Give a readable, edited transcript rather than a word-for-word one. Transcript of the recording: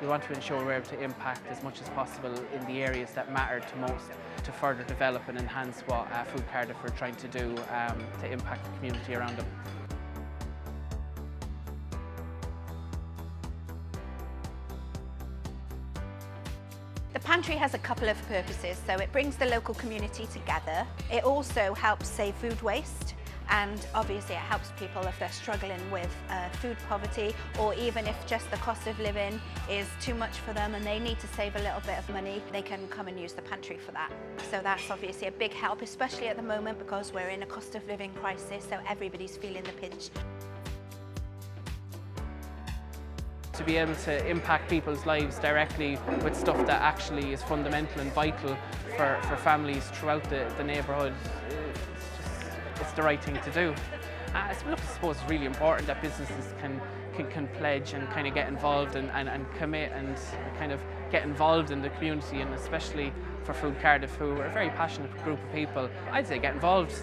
We want to ensure we're able to impact as much as possible in the areas that matter to most to further develop and enhance what Bwyd Caerdydd are trying to do to impact the community around them. The pantry has a couple of purposes, so it brings the local community together. It also helps save food waste, and obviously it helps people if they're struggling with food poverty, or even if just the cost of living is too much for them and they need to save a little bit of money, they can come and use the pantry for that. So that's obviously a big help, especially at the moment because we're in a cost of living crisis, so everybody's feeling the pinch. To be able to impact people's lives directly with stuff that actually is fundamental and vital for families throughout the neighbourhood, it's the right thing to do. I suppose it's really important that businesses can pledge and kind of get involved and commit and kind of get involved in the community, and especially for Bwyd Caerdydd, who are a very passionate group of people. I'd say get involved.